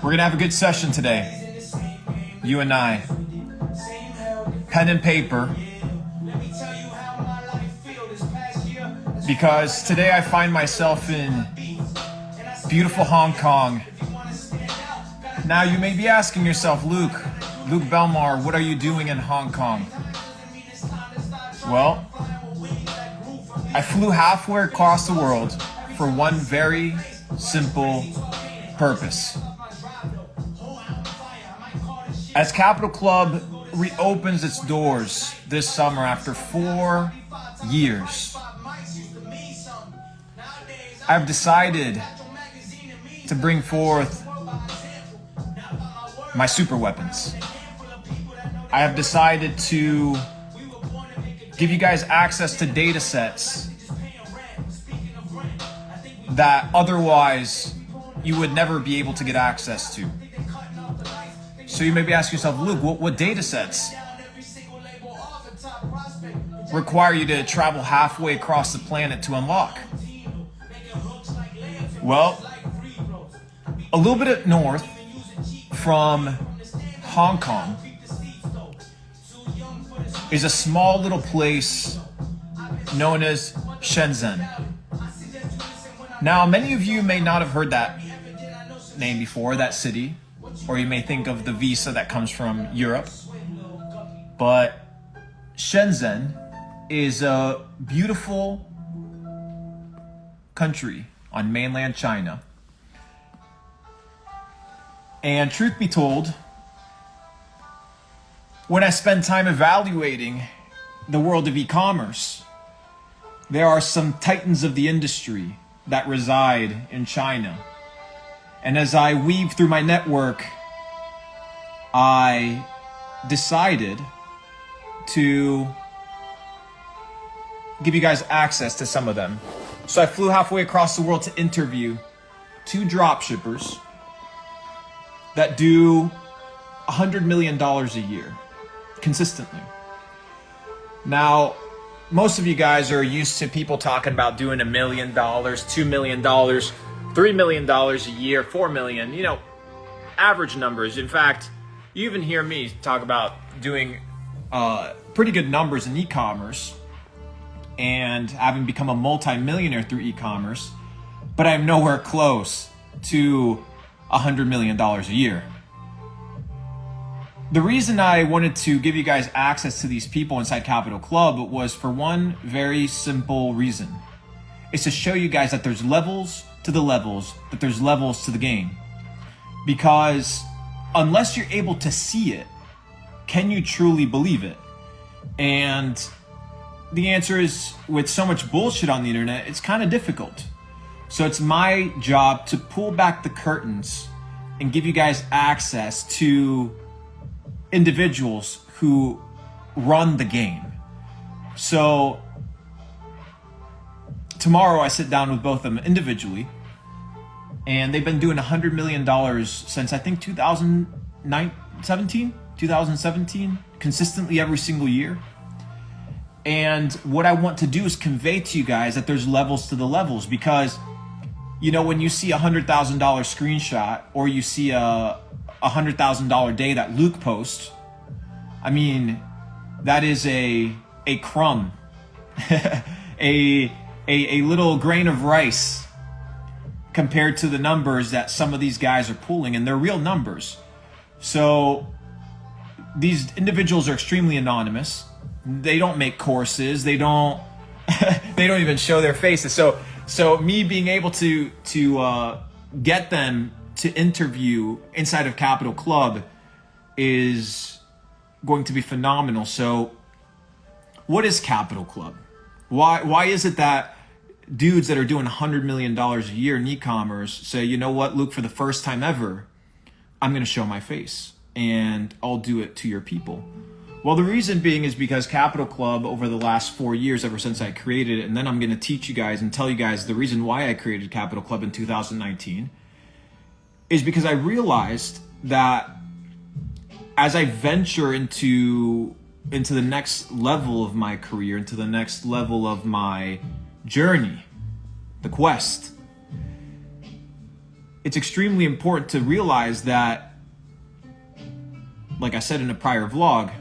We're gonna have a good session today. You and I. Pen and paper. Because today I find myself in beautiful Hong Kong. Now you may be asking yourself, Luke Belmar, what are you doing in Hong Kong? Well, I flew halfway across the world for one very simple purpose. As Capital Club reopens its doors this summer after 4 years, I've decided to bring forth my super weapons. I have decided to give you guys access to data sets that otherwise you would never be able to get access to. So you may be asking yourself, Luke, what data sets require you to travel halfway across the planet to unlock? Well, a little bit north from Hong Kong is a small little place known as Shenzhen. Now, many of you may not have heard that name before, that city, or you may think of the visa that comes from Europe. But Shenzhen is a beautiful country on mainland China. And truth be told, when I spend time evaluating the world of e-commerce, there are some titans of the industry that reside in China. And as I weave through my network, I decided to give you guys access to some of them. So I flew halfway across the world to interview 2 dropshippers that do $100 million a year consistently. Now, most of you guys are used to people talking about doing $1 million, $2 million, $3 million a year, $4 million, average numbers. In fact, you even hear me talk about doing pretty good numbers in e-commerce and having become a multi-millionaire through e-commerce, but I'm nowhere close to $100 million a year. The reason I wanted to give you guys access to these people inside Capital Club was for one very simple reason. It's to show you guys that there's levels to the levels, that there's levels to the game. Because unless you're able to see it, can you truly believe it? And the answer is, with so much bullshit on the internet, it's kind of difficult. So it's my job to pull back the curtains and give you guys access to individuals who run the game. So tomorrow I sit down with both of them individually, and they've been doing $100 million since I think 2017, consistently every single year. And what I want to do is convey to you guys that there's levels to the levels, because when you see a $100,000 screenshot, or you see a $100,000 day that Luke posts, I mean, that is a crumb, a little grain of rice compared to the numbers that some of these guys are pulling, and they're real numbers. So these individuals are extremely anonymous. They don't make courses. They don't even show their faces. So me being able to get them to interview inside of Capital Club is going to be phenomenal. So what is Capital Club? Why is it that dudes that are doing $100 million a year in e-commerce say, you know what, Luke, for the first time ever, I'm going to show my face and I'll do it to your people? Well, the reason being is because Capital Club, over the last 4 years, ever since I created it, and then I'm going to teach you guys and tell you guys the reason why I created Capital Club in 2019, is because I realized that as I venture into the next level of my career, into the next level of my journey, the quest, it's extremely important to realize that, like I said in a prior vlog,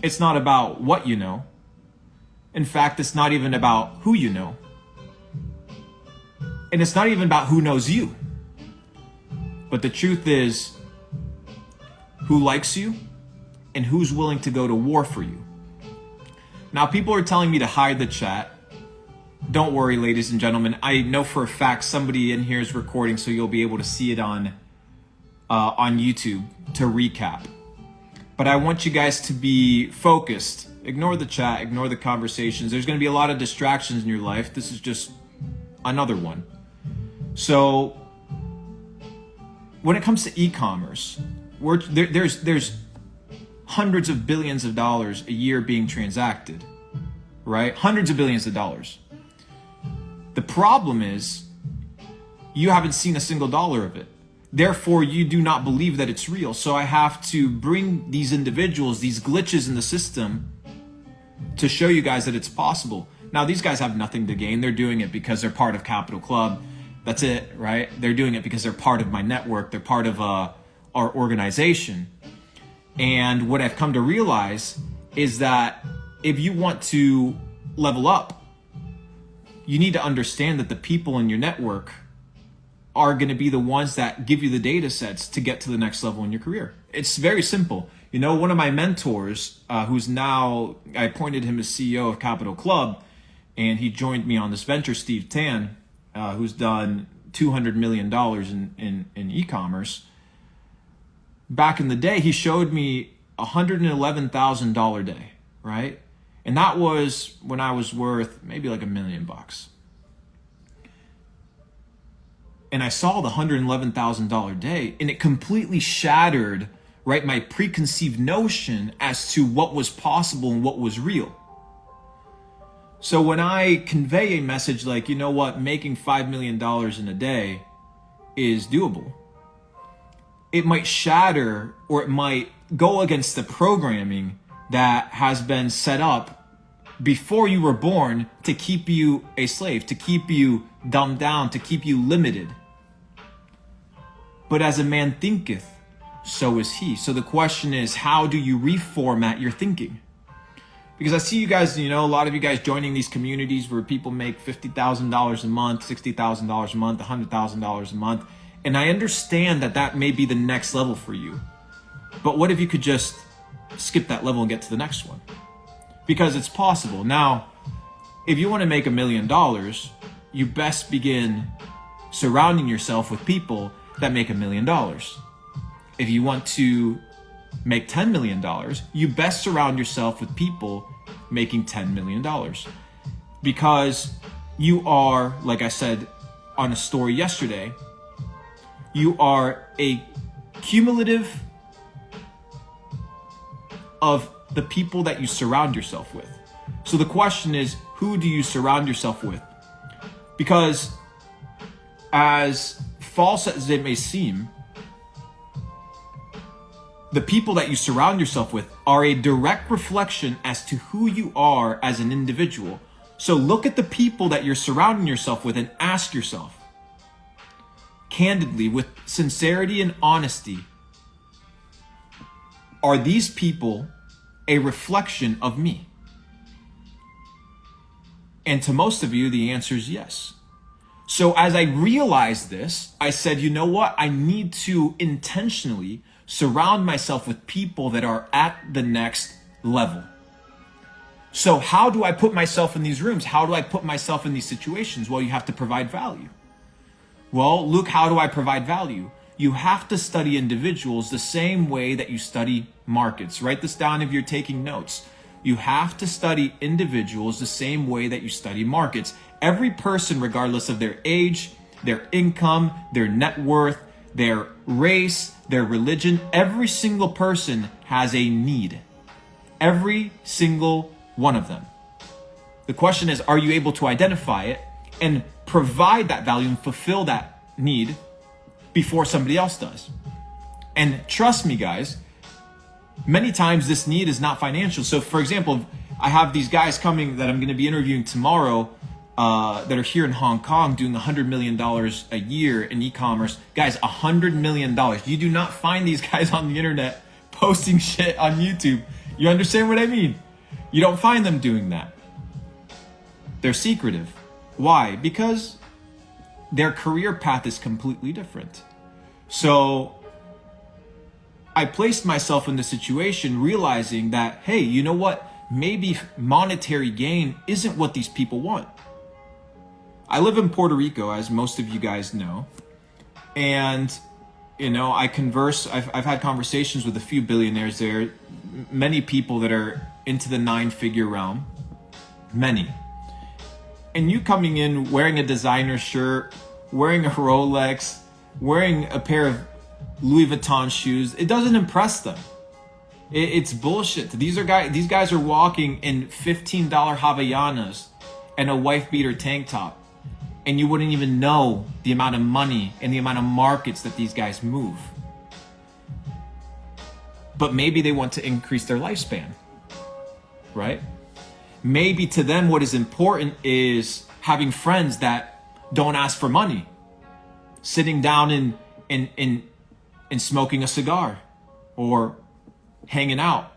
it's not about what you know. In fact, it's not even about who you know. And it's not even about who knows you. But the truth is, who likes you and who's willing to go to war for you. Now, people are telling me to hide the chat. Don't worry, ladies and gentlemen. I know for a fact somebody in here is recording, so you'll be able to see it on YouTube to recap. But I want you guys to be focused. Ignore the chat, ignore the conversations. There's going to be a lot of distractions in your life. This is just another one. So when it comes to e-commerce, there's hundreds of billions of dollars a year being transacted, right? Hundreds of billions of dollars. The problem is you haven't seen a single dollar of it. Therefore, you do not believe that it's real. So I have to bring these individuals, these glitches in the system, to show you guys that it's possible. Now, these guys have nothing to gain. They're doing it because they're part of Capital Club. That's it, right? They're doing it because they're part of my network. They're part of our organization. And what I've come to realize is that if you want to level up, you need to understand that the people in your network are going to be the ones that give you the data sets to get to the next level in your career. It's very simple. You know, one of my mentors, who's now, I appointed him as CEO of Capital Club, and he joined me on this venture, Steve Tan, who's done $200 million in e-commerce. Back in the day, he showed me $111,000 day, right? And that was when I was worth maybe like $1 million. And I saw the $111,000 day, and it completely shattered, right, my preconceived notion as to what was possible and what was real. So when I convey a message like, you know what, making $5 million in a day is doable, it might shatter, or it might go against the programming that has been set up before you were born to keep you a slave, to keep you dumbed down, to keep you limited. But as a man thinketh, so is he. So the question is, how do you reformat your thinking? Because I see you guys, you know, a lot of you guys joining these communities where people make $50,000 a month, $60,000 a month, $100,000 a month. And I understand that that may be the next level for you. But what if you could just skip that level and get to the next one? Because it's possible. Now, if you want to make $1 million, you best begin surrounding yourself with people that make $1 million. If you want to make $10 million, you best surround yourself with people making $10 million. Because you are, like I said on a story yesterday, you are a cumulative of the people that you surround yourself with. So the question is, who do you surround yourself with? Because as false as it may seem, the people that you surround yourself with are a direct reflection as to who you are as an individual. So look at the people that you're surrounding yourself with and ask yourself, candidly, with sincerity and honesty, are these people a reflection of me? And to most of you, the answer is yes. So as I realized this, I said, you know what? I need to intentionally surround myself with people that are at the next level. So how do I put myself in these rooms? How do I put myself in these situations? Well, you have to provide value. Well, Luke, how do I provide value? You have to study individuals the same way that you study markets. Write this down if you're taking notes. You have to study individuals the same way that you study markets. Every person, regardless of their age, their income, their net worth, their race, their religion, every single person has a need. Every single one of them. The question is, are you able to identify it and provide that value and fulfill that need before somebody else does? And trust me, guys, many times this need is not financial. So for example, I have these guys coming that I'm going to be interviewing tomorrow that are here in Hong Kong doing $100 million a year in e-commerce. Guys, $100 million. You do not find these guys on the internet posting shit on YouTube. You understand what I mean? You don't find them doing that. They're secretive. Why? Because their career path is completely different. So I placed myself in the situation realizing that, hey, you know what? Maybe monetary gain isn't what these people want. I live in Puerto Rico, as most of you guys know. And, you know, I've had conversations with a few billionaires there, many people that are into the 9-figure realm, many. And you coming in wearing a designer shirt, wearing a Rolex, wearing a pair of Louis Vuitton shoes, it doesn't impress them. It's bullshit. These guys are walking in $15 Havaianas and a wife beater tank top, and you wouldn't even know the amount of money and the amount of markets that these guys move. But maybe they want to increase their lifespan, right? Maybe to them what is important is having friends that don't ask for money, sitting down and smoking a cigar, or hanging out,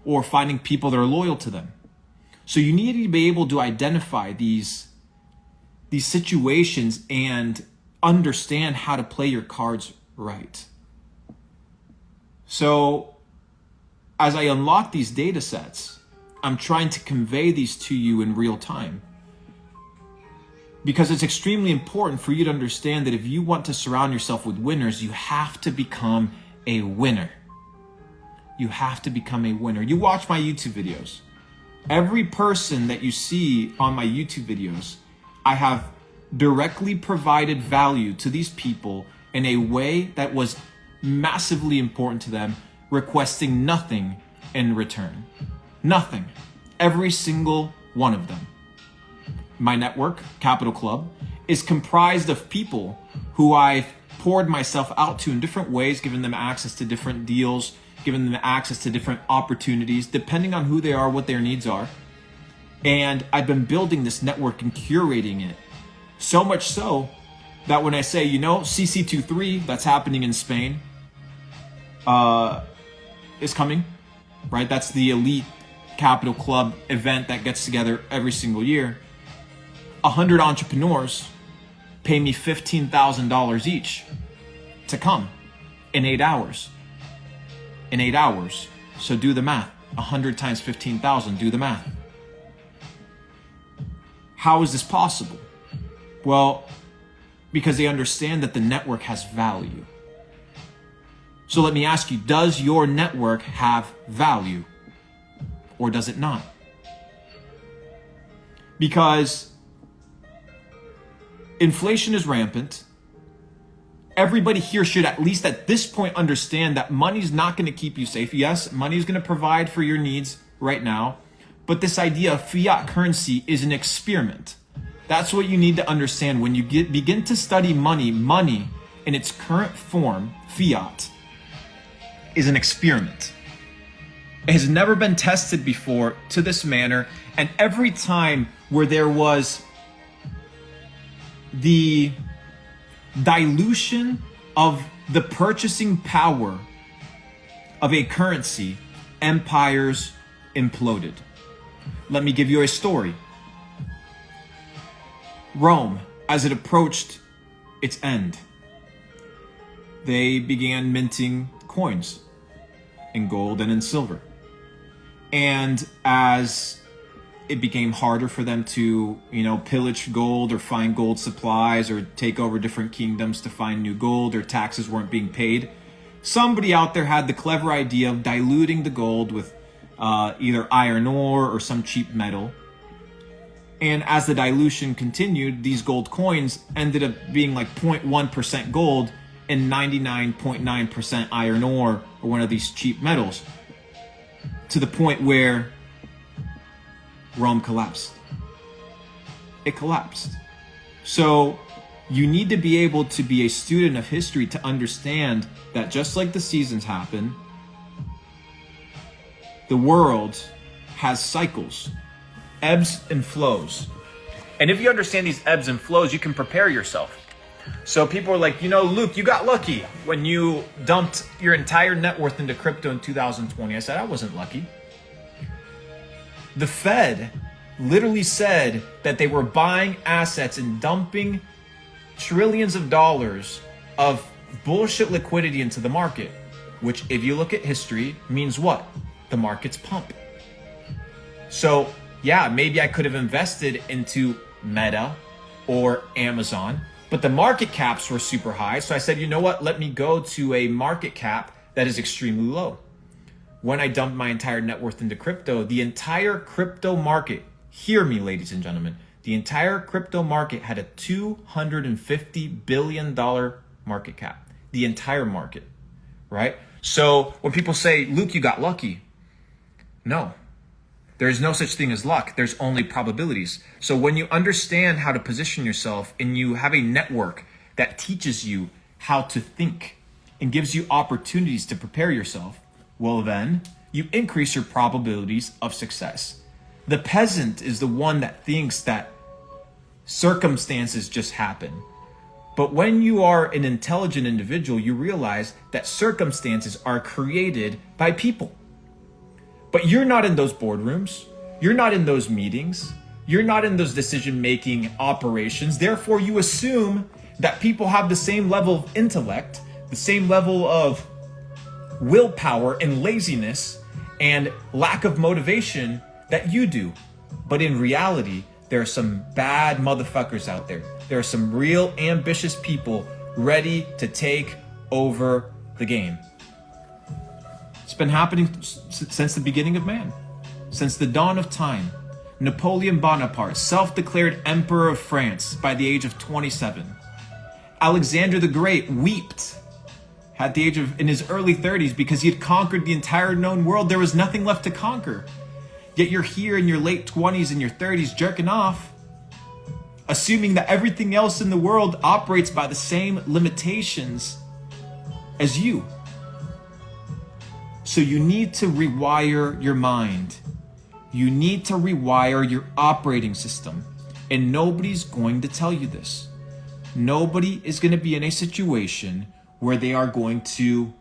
or finding people that are loyal to them. So you need to be able to identify these situations and understand how to play your cards right. So as I unlock these data sets, I'm trying to convey these to you in real time, because it's extremely important for you to understand that if you want to surround yourself with winners, you have to become a winner. You have to become a winner. You watch my YouTube videos. Every person that you see on my YouTube videos, I have directly provided value to these people in a way that was massively important to them, requesting nothing in return. Nothing. Every single one of them. My network, Capital Club, is comprised of people who I've poured myself out to in different ways, giving them access to different deals, giving them access to different opportunities, depending on who they are, what their needs are. And I've been building this network and curating it. So much so that when I say, you know, CC23, that's happening in Spain, is coming, right? That's the elite Capital Club event that gets together every single year. 100 entrepreneurs pay me $15,000 each to come in 8 hours. In 8 hours. So do the math. 100 times 15,000, do the math. How is this possible? Well, because they understand that the network has value. So let me ask you, does your network have value? Or does it not? Because inflation is rampant. Everybody here should at least at this point understand that money's not going to keep you safe. Yes, money is going to provide for your needs right now. But this idea of fiat currency is an experiment. That's what you need to understand. When you begin to study money in its current form, fiat, is an experiment. It has never been tested before to this manner. And every time where there was the dilution of the purchasing power of a currency, empires imploded. Let me give you a story. Rome, as it approached its end, they began minting coins in gold and in silver. And as it became harder for them to, pillage gold or find gold supplies or take over different kingdoms to find new gold, or taxes weren't being paid, somebody out there had the clever idea of diluting the gold with either iron ore or some cheap metal. And as the dilution continued, these gold coins ended up being like 0.1% gold and 99.9% iron ore or one of these cheap metals, to the point where Rome collapsed. It collapsed. So you need to be able to be a student of history to understand that just like the seasons happen, the world has cycles, ebbs and flows. And if you understand these ebbs and flows, you can prepare yourself. So people are like, Luke, you got lucky when you dumped your entire net worth into crypto in 2020. I said, I wasn't lucky. The Fed literally said that they were buying assets and dumping trillions of dollars of bullshit liquidity into the market, which if you look at history means what? The markets pump. So yeah, maybe I could have invested into Meta or Amazon, but the market caps were super high. So I said, you know what? Let me go to a market cap that is extremely low. When I dumped my entire net worth into crypto, the entire crypto market, hear me, ladies and gentlemen, the entire crypto market had a $250 billion market cap. The entire market, right? So when people say, Luke, you got lucky. No, there is no such thing as luck. There's only probabilities. So when you understand how to position yourself and you have a network that teaches you how to think and gives you opportunities to prepare yourself, well then you increase your probabilities of success. The peasant is the one that thinks that circumstances just happen. But when you are an intelligent individual, you realize that circumstances are created by people. But you're not in those boardrooms. You're not in those meetings. You're not in those decision-making operations. Therefore, you assume that people have the same level of intellect, the same level of willpower and laziness and lack of motivation that you do. But in reality, there are some bad motherfuckers out there. There are some real ambitious people ready to take over the game. It's been happening since the beginning of man, since the dawn of time. Napoleon Bonaparte, self-declared Emperor of France by the age of 27. Alexander the Great wept at the age of, in his early 30s, because he had conquered the entire known world. There was nothing left to conquer. Yet you're here in your late 20s and your 30s jerking off, assuming that everything else in the world operates by the same limitations as you. So you need to rewire your mind. You need to rewire your operating system. And nobody's going to tell you this. Nobody is going to be in a situation where they are going to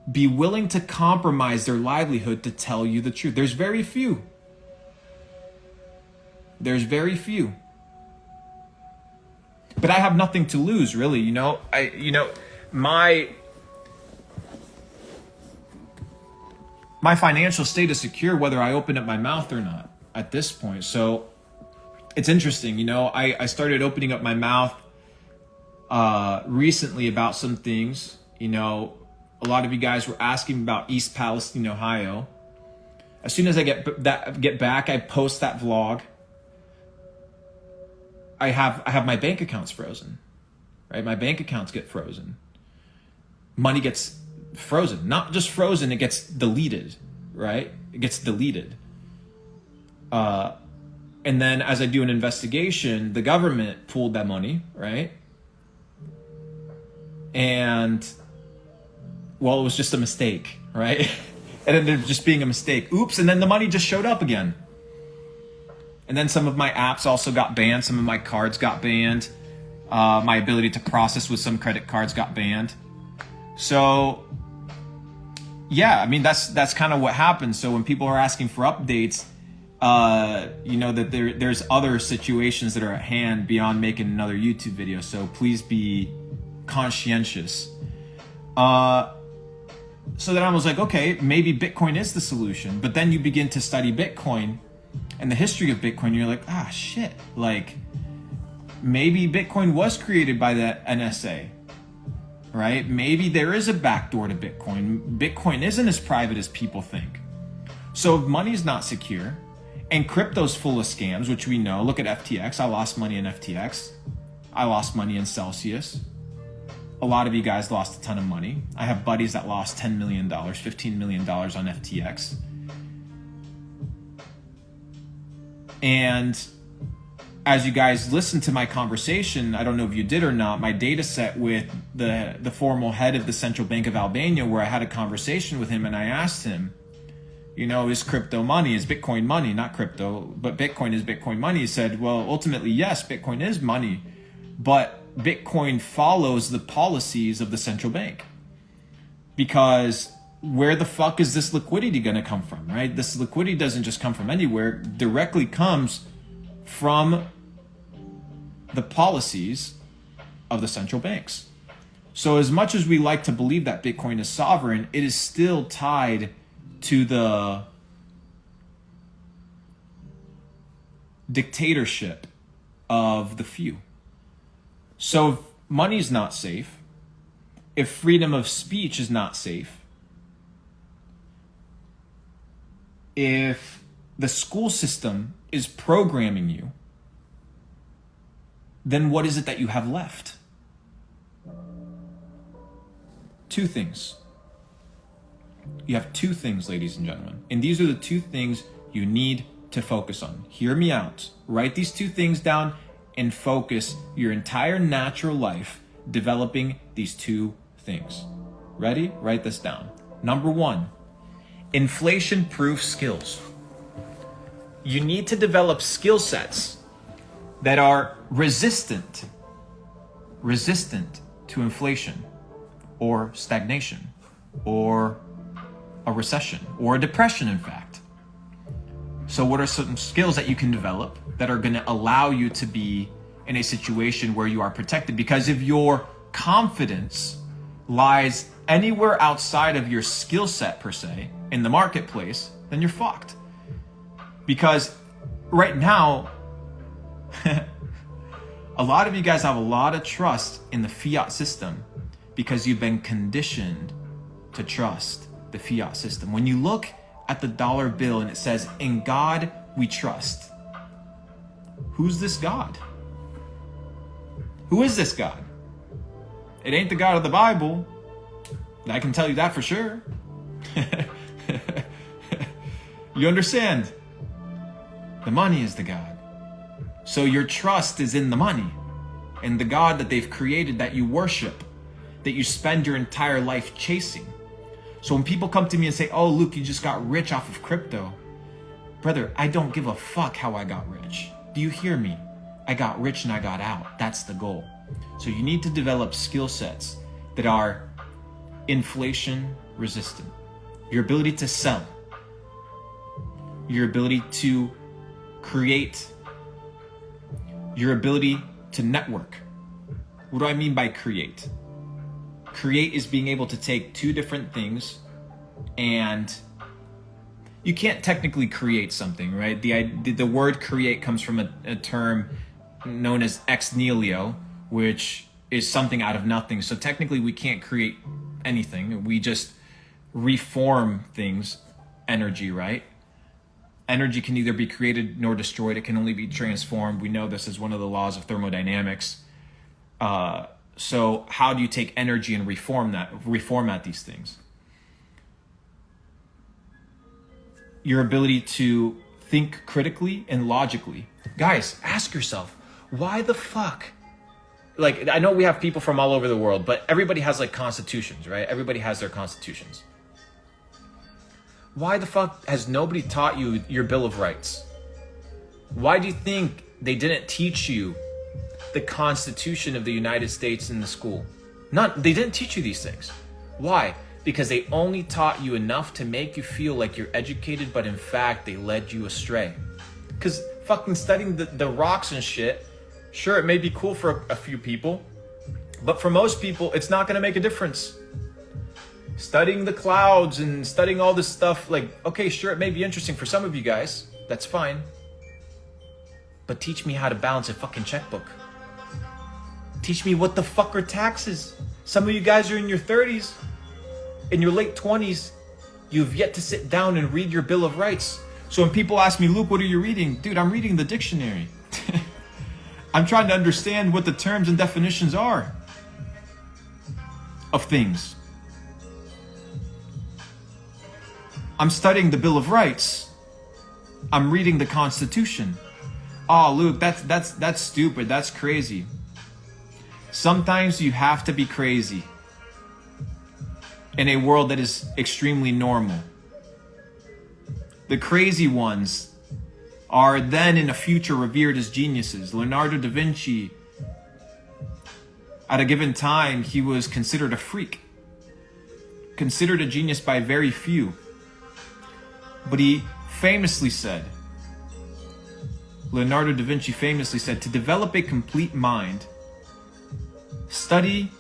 be willing to compromise their livelihood to tell you the truth. There's very few. There's very few. But I have nothing to lose, really. My financial state is secure whether I open up my mouth or not at this point. So it's interesting, I started opening up my mouth recently about some things. A lot of you guys were asking about East Palestine, Ohio. As soon as I get back, I post that vlog. I have my bank accounts frozen, right? My bank accounts get frozen. Money gets frozen, not just frozen, it gets deleted, right? It gets deleted. And then as I do an investigation, the government pulled that money, right? And well, it was just a mistake, right? It ended up just being a mistake. Oops, and then the money just showed up again. And then some of my apps also got banned. Some of my cards got banned. My ability to process with some credit cards got banned. So yeah, that's kind of what happens. So when people are asking for updates, that there's other situations that are at hand beyond making another YouTube video. So please be conscientious. So then I was like, okay, maybe Bitcoin is the solution. But then you begin to study Bitcoin and the history of Bitcoin. And you're like, shit. Like maybe Bitcoin was created by the NSA. Right? Maybe there is a backdoor to Bitcoin. Bitcoin isn't as private as people think. So if money is not secure and crypto's full of scams, which we know, look at FTX. I lost money in FTX. I lost money in Celsius. A lot of you guys lost a ton of money. I have buddies that lost $10 million, $15 million on FTX. And as you guys listened to my conversation, I don't know if you did or not, my data set with the formal head of the Central Bank of Albania, where I had a conversation with him and I asked him, is crypto money? Is Bitcoin money? Not crypto, but Bitcoin is Bitcoin money. He said, well, ultimately, yes, Bitcoin is money, but Bitcoin follows the policies of the central bank. Because where the fuck is this liquidity going to come from, right? This liquidity doesn't just come from anywhere. It directly comes from the policies of the central banks. So as much as we like to believe that Bitcoin is sovereign, it is still tied to the dictatorship of the few. So if money is not safe, if freedom of speech is not safe, if the school system is programming you, then what is it that you have left? Two things. You have two things, ladies and gentlemen. And these are the two things you need to focus on. Hear me out. Write these two things down and focus your entire natural life developing these two things. Ready? Write this down. Number one, inflation-proof skills. You need to develop skill sets that are resistant to inflation or stagnation or a recession or a depression, in fact. So what are some skills that you can develop that are going to allow you to be in a situation where you are protected? Because if your confidence lies anywhere outside of your skill set, per se, in the marketplace, then you're fucked. Because right now, a lot of you guys have a lot of trust in the fiat system because you've been conditioned to trust the fiat system. When you look at the dollar bill and it says, "In God we trust," who's this God? Who is this God? It ain't the God of the Bible. I can tell you that for sure. You understand? The money is the God. So your trust is in the money and the God that they've created, that you worship, that you spend your entire life chasing. So when people come to me and say, "Oh, Luke, you just got rich off of crypto." Brother, I don't give a fuck how I got rich. Do you hear me? I got rich and I got out. That's the goal. So you need to develop skill sets that are inflation resistant. Your ability to sell, your ability to create, your ability to network. What do I mean by create? Create is being able to take two different things, and you can't technically create something, right? The word create comes from a term known as ex nihilo, which is something out of nothing. So technically we can't create anything. We just reform things, energy, right? Energy can neither be created nor destroyed. It can only be transformed. We know this is one of the laws of thermodynamics. So how do you take energy and reformat these things? Your ability to think critically and logically. Guys, ask yourself, why the fuck? Like, I know we have people from all over the world, but everybody has like constitutions, right? Everybody has their constitutions. Why the fuck has nobody taught you your Bill of Rights? Why do you think they didn't teach you the Constitution of the United States in the school? They didn't teach you these things. Why? Because they only taught you enough to make you feel like you're educated, but in fact, they led you astray. Because fucking studying the rocks and shit, sure, it may be cool for a few people, but for most people, it's not going to make a difference. Studying the clouds and studying all this stuff, like, okay, sure, it may be interesting for some of you guys. That's fine. But teach me how to balance a fucking checkbook. Teach me what the fuck are taxes. Some of you guys are in your 30s, in your late 20s. You've yet to sit down and read your Bill of Rights. So when people ask me, "Luke, what are you reading?" Dude, I'm reading the dictionary. I'm trying to understand what the terms and definitions are of things. I'm studying the Bill of Rights. I'm reading the Constitution. Oh, Luke, that's stupid. That's crazy. Sometimes you have to be crazy in a world that is extremely normal. The crazy ones are then in the future revered as geniuses. Leonardo da Vinci, at a given time, he was considered a freak, considered a genius by very few. But he famously said, Leonardo da Vinci famously said, to develop a complete mind, study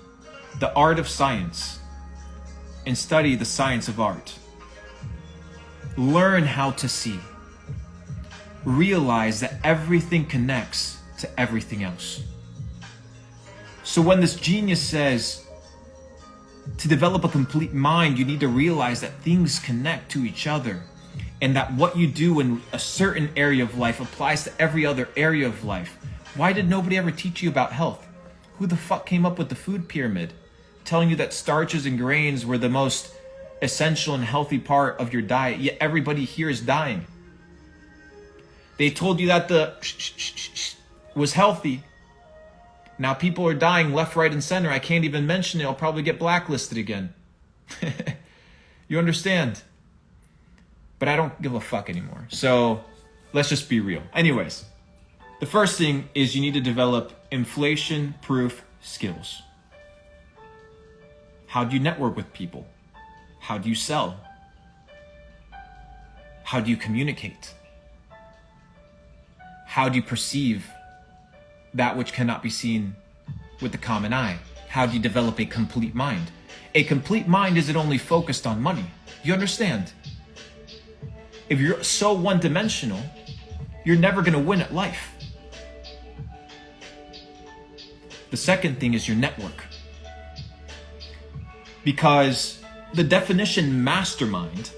the art of science and study the science of art. Learn how to see. Realize that everything connects to everything else. So when this genius says, to develop a complete mind, you need to realize that things connect to each other, and that what you do in a certain area of life applies to every other area of life. Why did nobody ever teach you about health? Who the fuck came up with the food pyramid, telling you that starches and grains were the most essential and healthy part of your diet, yet everybody here is dying? They told you that the was healthy. Now people are dying left, right, and center. I can't even mention it. I'll probably get blacklisted again. You understand? But I don't give a fuck anymore. So let's just be real. Anyways, the first thing is you need to develop inflation-proof skills. How do you network with people? How do you sell? How do you communicate? How do you perceive that which cannot be seen with the common eye? How do you develop a complete mind? A complete mind isn't only focused on money. You understand? If you're so one-dimensional, you're never going to win at life. The second thing is your network. Because the definition mastermind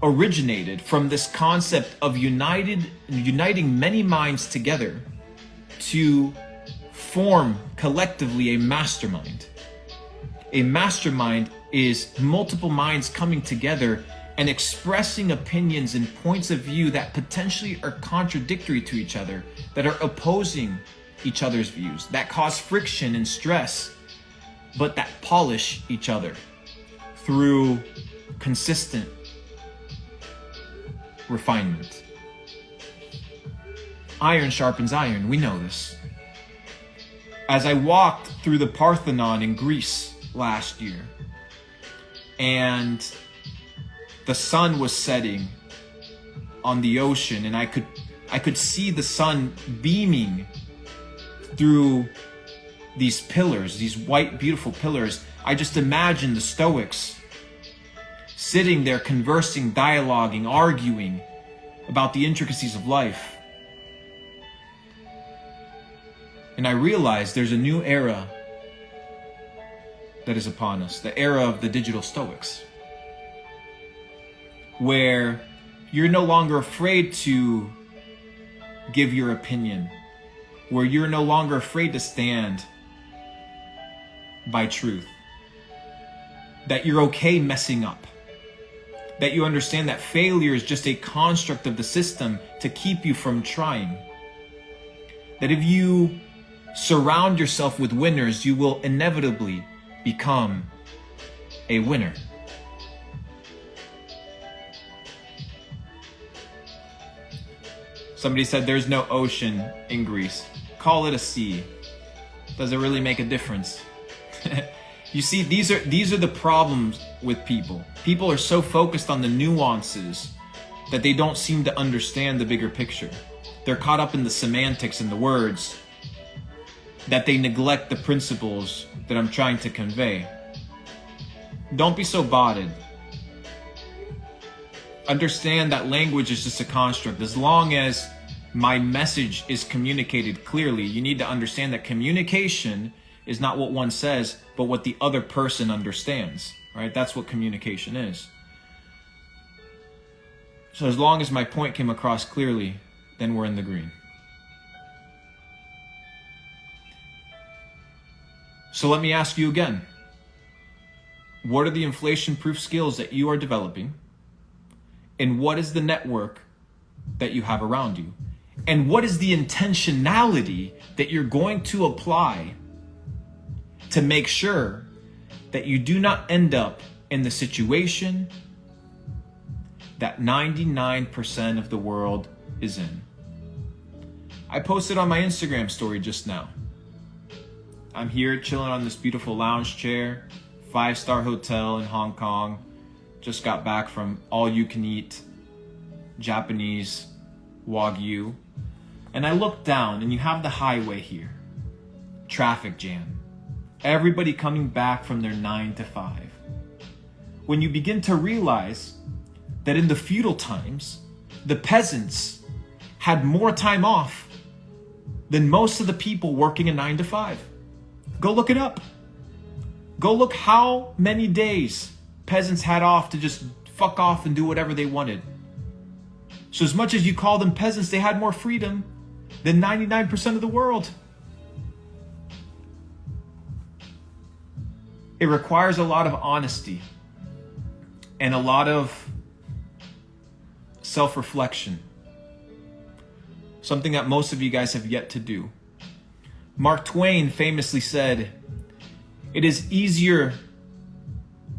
originated from this concept of uniting many minds together to form collectively a mastermind. A mastermind is multiple minds coming together and expressing opinions and points of view that potentially are contradictory to each other, that are opposing each other's views, that cause friction and stress, but that polish each other through consistent refinement. Iron sharpens iron, we know this. As I walked through the Parthenon in Greece last year, and the sun was setting on the ocean, and I could see the sun beaming through these pillars, these white, beautiful pillars. I just imagined the Stoics sitting there conversing, dialoguing, arguing about the intricacies of life. And I realized there's a new era that is upon us, the era of the digital Stoics, where you're no longer afraid to give your opinion, where you're no longer afraid to stand by truth, that you're okay messing up, that you understand that failure is just a construct of the system to keep you from trying, that if you surround yourself with winners, you will inevitably become a winner. Somebody said there's no ocean in Greece. Call it a sea. Does it really make a difference? You see, these are the problems with people. People are so focused on the nuances that they don't seem to understand the bigger picture. They're caught up in the semantics and the words that they neglect the principles that I'm trying to convey. Don't be so botted. Understand that language is just a construct. As long as my message is communicated clearly, you need to understand that communication is not what one says, but what the other person understands, right? That's what communication is. So as long as my point came across clearly, then we're in the green. So let me ask you again. What are the inflation-proof skills that you are developing? And what is the network that you have around you? And what is the intentionality that you're going to apply to make sure that you do not end up in the situation that 99% of the world is in. I posted on my Instagram story just now. I'm here chilling on this beautiful lounge chair, 5-star hotel in Hong Kong. Just got back from all-you-can-eat Japanese Wagyu. And I look down and you have the highway here. Traffic jam. Everybody coming back from their 9 to 5. When you begin to realize that in the feudal times, the peasants had more time off than most of the people working a 9 to 5. Go look it up. Go look how many days peasants had off to just fuck off and do whatever they wanted. So as much as you call them peasants, they had more freedom than 99% of the world. It requires a lot of honesty and a lot of self-reflection. Something that most of you guys have yet to do. Mark Twain famously said, "It is easier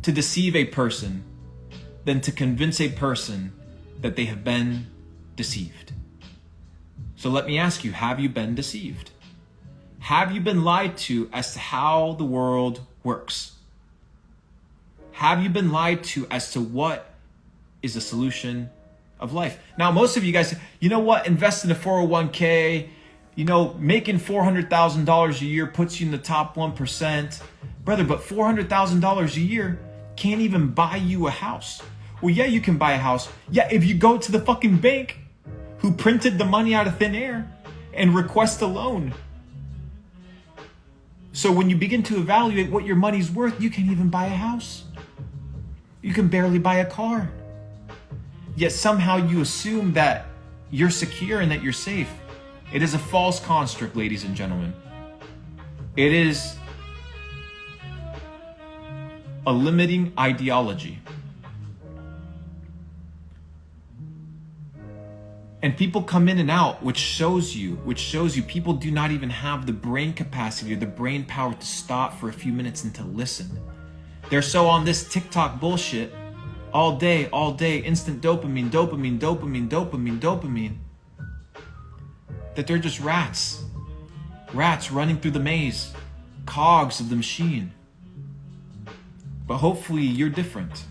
to deceive a person than to convince a person that they have been deceived." So let me ask you, have you been deceived? Have you been lied to as to how the world works? Have you been lied to as to what is the solution of life? Now, most of you guys, you know what? Invest in a 401k. You know, making $400,000 a year puts you in the top 1%. Brother, but $400,000 a year can't even buy you a house. Well, yeah, you can buy a house. Yeah, if you go to the fucking bank who printed the money out of thin air and request a loan. So when you begin to evaluate what your money's worth, you can't even buy a house. You can barely buy a car. Yet somehow you assume that you're secure and that you're safe. It is a false construct, ladies and gentlemen. It is a limiting ideology. And people come in and out, which shows you people do not even have the brain capacity or the brain power to stop for a few minutes and to listen. They're so on this TikTok bullshit all day, instant dopamine, that they're just rats running through the maze, cogs of the machine. But hopefully you're different.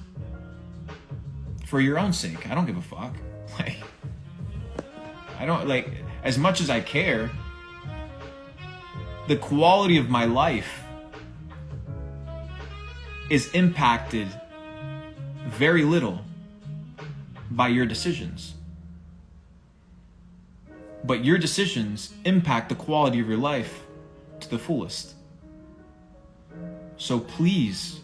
For your own sake, I don't give a fuck. As much as I care, the quality of my life is impacted very little by your decisions. But your decisions impact the quality of your life to the fullest. So please,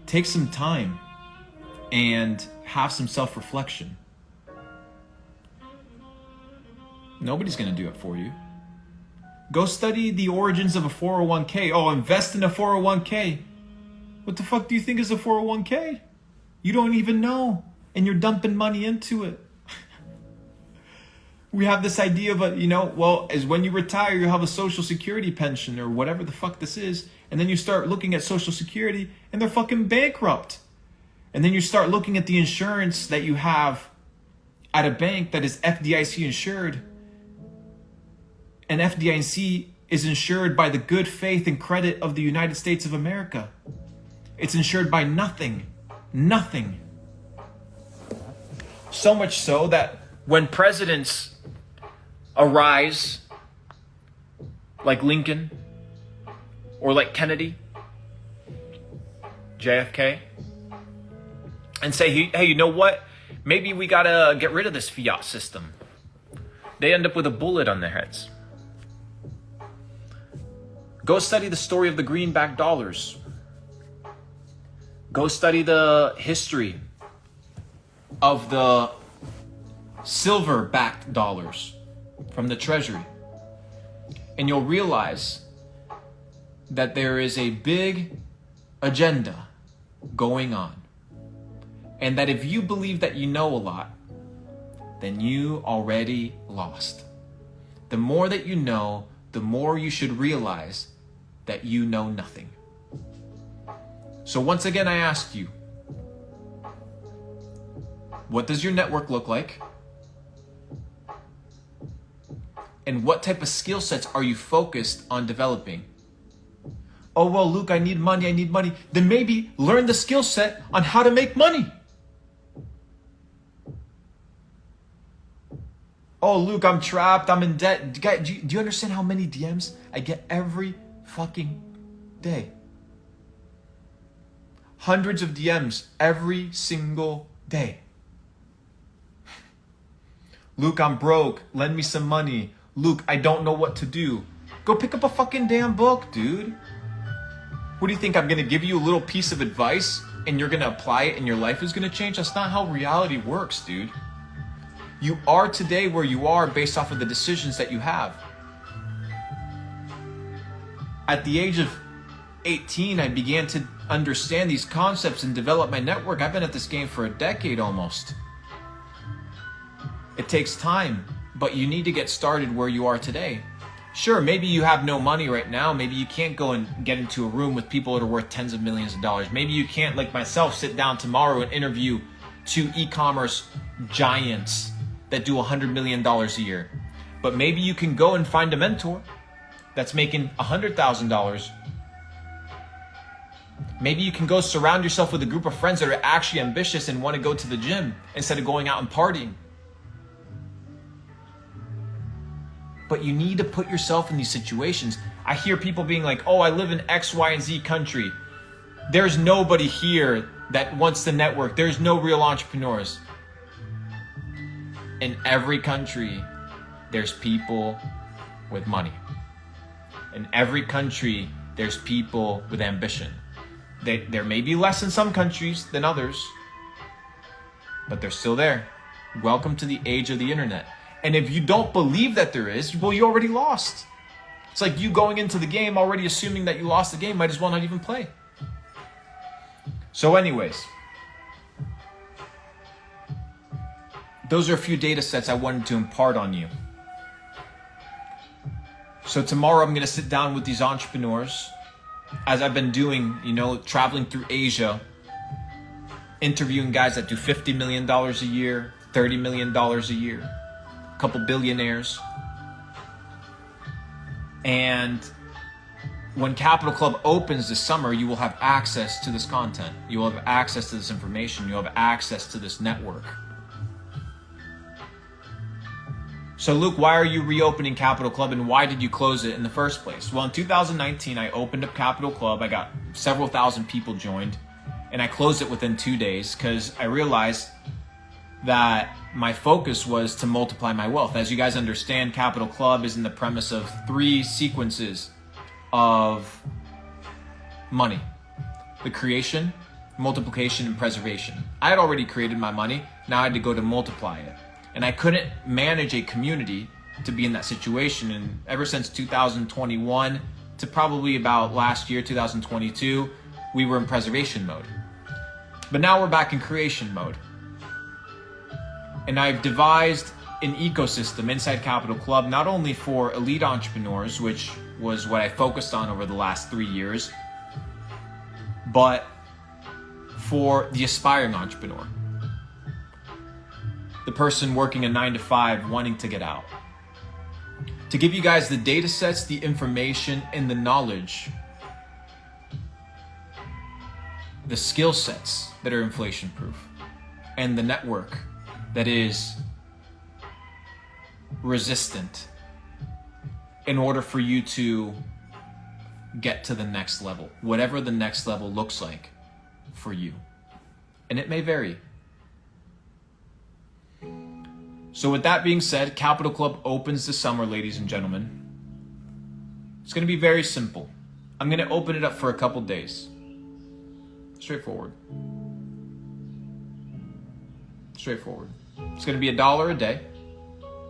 take some time and have some self-reflection. Nobody's going to do it for you. Go study the origins of a 401k. Oh, invest in a 401k. What the fuck do you think is a 401k? You don't even know. And you're dumping money into it. We have this idea of as when you retire, you'll have a social security pension or whatever the fuck this is. And then you start looking at social security and they're fucking bankrupt. And then you start looking at the insurance that you have at a bank that is FDIC insured. And FDIC is insured by the good faith and credit of the United States of America. It's insured by nothing. Nothing. So much so that when presidents arise, like Lincoln, or like Kennedy, JFK, and say, hey, you know what? Maybe we gotta get rid of this fiat system. They end up with a bullet on their heads. Go study the story of the greenback dollars. Go study the history of the silver-backed dollars from the Treasury. And you'll realize that there is a big agenda going on. And that if you believe that you know a lot, then you already lost. The more that you know, the more you should realize that you know nothing. So once again, I ask you, What does your network look like? And what type of skill sets are you focused on developing? Oh, well, Luke, I need money. Then maybe learn the skill set on how to make money. Oh, Luke, I'm trapped. I'm in debt. Guys, do you understand how many DMs I get every fucking day? Hundreds of DMs every single day. Luke, I'm broke. Lend me some money. Luke, I don't know what to do. Go pick up a fucking damn book, dude. What do you think? I'm going to give you a little piece of advice and you're going to apply it and your life is going to change? That's not how reality works, dude. You are today where you are based off of the decisions that you have. At the age of 18, I began to understand these concepts and develop my network. I've been at this game for a decade almost. It takes time, but you need to get started where you are today. Sure, maybe you have no money right now. Maybe you can't go and get into a room with people that are worth tens of millions of dollars. Maybe you can't, like myself, sit down tomorrow and interview 2 e-commerce giants that do $100 million a year. But maybe you can go and find a mentor that's making $100,000. Maybe you can go surround yourself with a group of friends that are actually ambitious and want to go to the gym instead of going out and partying. But you need to put yourself in these situations. I hear people being like, oh, I live in X, Y, and Z country. There's nobody here that wants to network. There's no real entrepreneurs. In every country, there's people with money. In every country, there's people with ambition. There may be less in some countries than others, but they're still there. Welcome to the age of the internet. And if you don't believe that there is, well, you already lost. It's like you going into the game already assuming that you lost the game, might as well not even play. So anyways, those are a few data sets I wanted to impart on you. So tomorrow I'm going to sit down with these entrepreneurs, as I've been doing, traveling through Asia, interviewing guys that do $50 million a year, $30 million a year, a couple billionaires. And when Capital Club opens this summer, you will have access to this content. You will have access to this information. You'll have access to this network. So Luke, why are you reopening Capital Club and why did you close it in the first place? Well, in 2019, I opened up Capital Club. I got several thousand people joined and I closed it within 2 days because I realized that my focus was to multiply my wealth. As you guys understand, Capital Club is in the premise of 3 sequences of money: the creation, multiplication, and preservation. I had already created my money. Now I had to go to multiply it. And I couldn't manage a community to be in that situation. And ever since 2021 to probably about last year, 2022, we were in preservation mode. But now we're back in creation mode. And I've devised an ecosystem inside Capital Club, not only for elite entrepreneurs, which was what I focused on over the last 3 years, but for the aspiring entrepreneur. The person working a 9-to-5 wanting to get out. To give you guys the data sets, the information, and the knowledge, the skill sets that are inflation proof, and the network that is resistant in order for you to get to the next level, whatever the next level looks like for you. And it may vary. So with that being said, Capital Club opens this summer, ladies and gentlemen. It's going to be very simple. I'm going to open it up for a couple days. Straightforward. It's going to be $1 a day.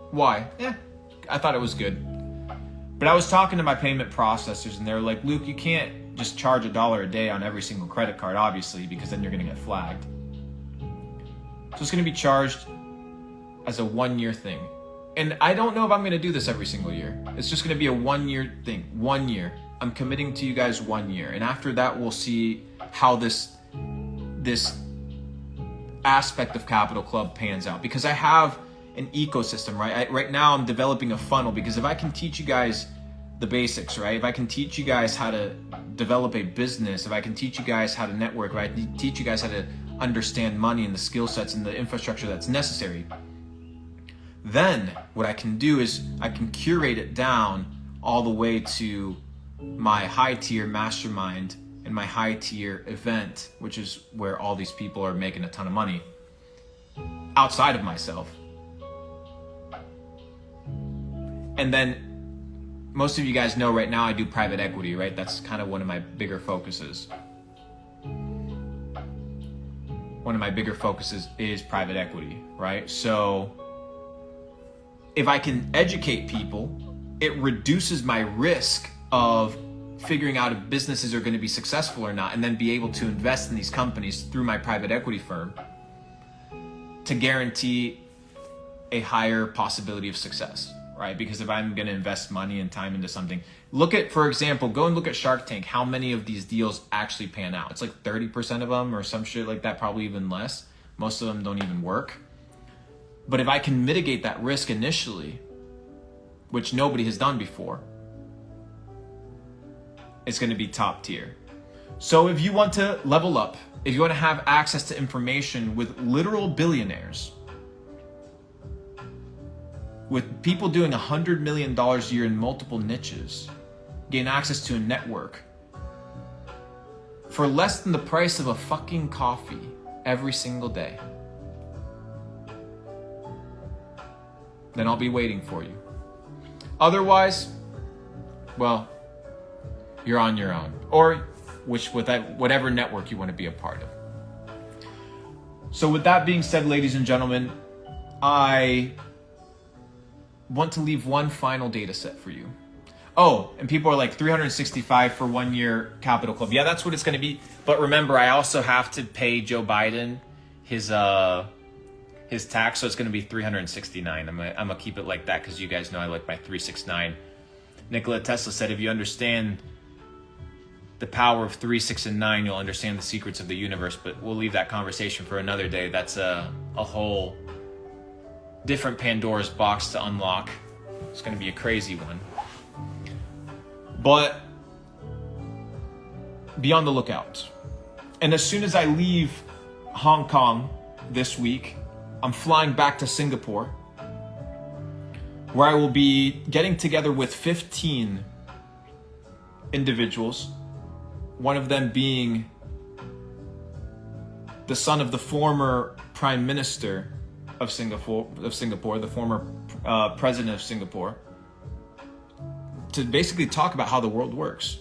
Why? I thought it was good. But I was talking to my payment processors and they're like, Luke, you can't just charge $1 a day on every single credit card, obviously, because then you're going to get flagged. So it's going to be charged as a 1-year thing. And I don't know if I'm going to do this every single year. It's just going to be a 1-year thing. 1 year. I'm committing to you guys 1 year. And after that, we'll see how this aspect of Capital Club pans out, because I have an ecosystem, right? Right now I'm developing a funnel, because if I can teach you guys the basics, right? If I can teach you guys how to develop a business, if I can teach you guys how to network, right? Teach you guys how to understand money and the skill sets and the infrastructure that's necessary, then what I can do is I can curate it down all the way to my high tier mastermind and my high tier event, which is where all these people are making a ton of money outside of myself. And then most of you guys know right now I do private equity, right? That's kind of one of my bigger focuses. One of my bigger focuses is private equity, right? So if I can educate people, it reduces my risk of figuring out if businesses are going to be successful or not, and then be able to invest in these companies through my private equity firm to guarantee a higher possibility of success. Right? Because if I'm going to invest money and time into something, look at, for example, go and look at Shark Tank, how many of these deals actually pan out. It's like 30% of them or some shit like that, probably even less. Most of them don't even work. But if I can mitigate that risk initially, which nobody has done before, it's going to be top tier. So if you want to level up, if you want to have access to information with literal billionaires, with people doing $100 million a year in multiple niches, gain access to a network for less than the price of a fucking coffee every single day, then I'll be waiting for you. Otherwise, well, you're on your own, or whatever network you want to be a part of. So with that being said, ladies and gentlemen, I want to leave one final data set for you. Oh, and people are like 365 for 1 year Capital Club. Yeah, that's what it's going to be. But remember, I also have to pay Joe Biden his tax, so it's going to be 369. I'm gonna keep it like that because you guys know I like my 369. Nikola Tesla said, if you understand the power of 3, 6, and 9, you'll understand the secrets of the universe. But we'll leave that conversation for another day. That's a whole different Pandora's box to unlock. It's going to be a crazy one. But be on the lookout. And as soon as I leave Hong Kong this week, I'm flying back to Singapore, where I will be getting together with 15 individuals, one of them being the son of the former Prime Minister of Singapore, the former president of Singapore, to basically talk about how the world works.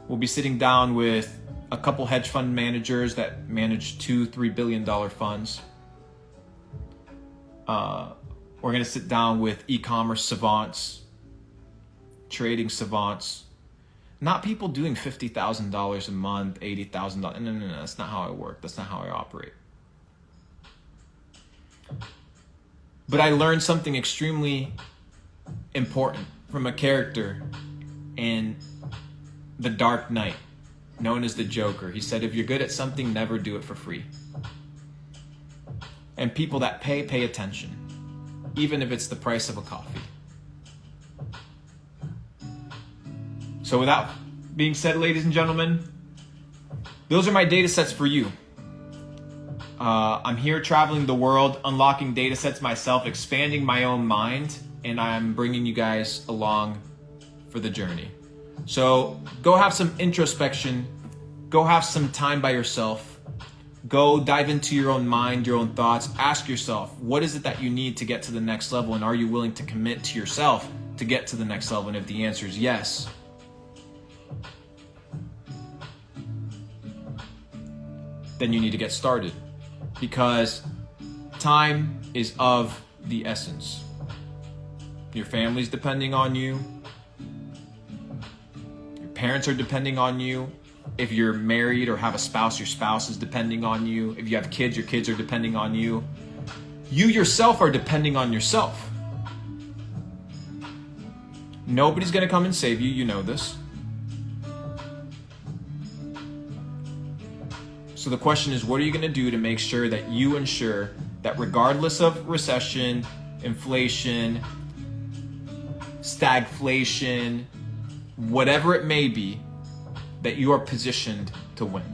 We'll be sitting down with a couple hedge fund managers that manage $2-3 billion funds. We're going to sit down with e-commerce savants, trading savants, not people doing $50,000 a month, $80,000. No, that's not how I work. That's not how I operate. But I learned something extremely important from a character in The Dark Knight, known as the Joker. He said, if you're good at something, never do it for free. And people that pay attention, even if it's the price of a coffee. So with that being said, ladies and gentlemen, those are my data sets for you. I'm here traveling the world, unlocking data sets myself, expanding my own mind, and I'm bringing you guys along for the journey. So go have some introspection, go have some time by yourself, go dive into your own mind, your own thoughts, ask yourself, what is it that you need to get to the next level, and are you willing to commit to yourself to get to the next level? And if the answer is yes, then you need to get started, because time is of the essence. Your family's depending on you. Your parents are depending on you. If you're married or have a spouse, your spouse is depending on you. If you have kids, your kids are depending on you. You yourself are depending on yourself. Nobody's going to come and save you. You know this. So So the question is, what are you going to do to make sure that you ensure that regardless of recession, inflation, stagflation, whatever it may be, that you are positioned to win?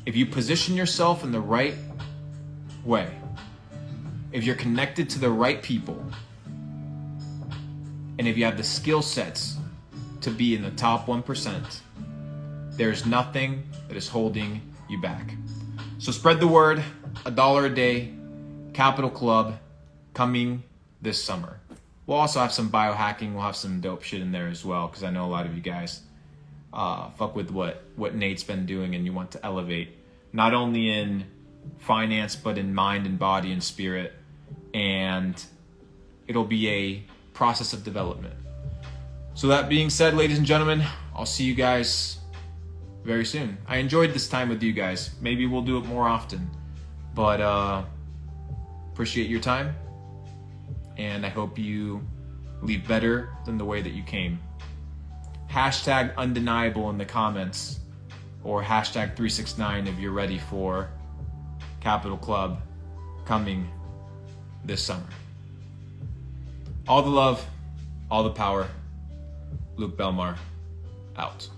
If you position yourself in the right way, if you're connected to the right people, and if you have the skill sets to be in the top 1%, there's nothing that is holding you back. So spread the word. $1 a day, Capital Club, coming this summer. We'll also have some biohacking. We'll have some dope shit in there as well, because I know a lot of you guys fuck with what Nate's been doing, and you want to elevate not only in finance but in mind and body and spirit, and it'll be a process of development. So that being said, ladies and gentlemen, I'll see you guys very soon. I enjoyed this time with you guys. Maybe we'll do it more often, but appreciate your time, and I hope you leave better than the way that you came. Hashtag undeniable in the comments, or hashtag 369 if you're ready for Capital Club coming this summer. All the love, all the power. Luke Belmar, out.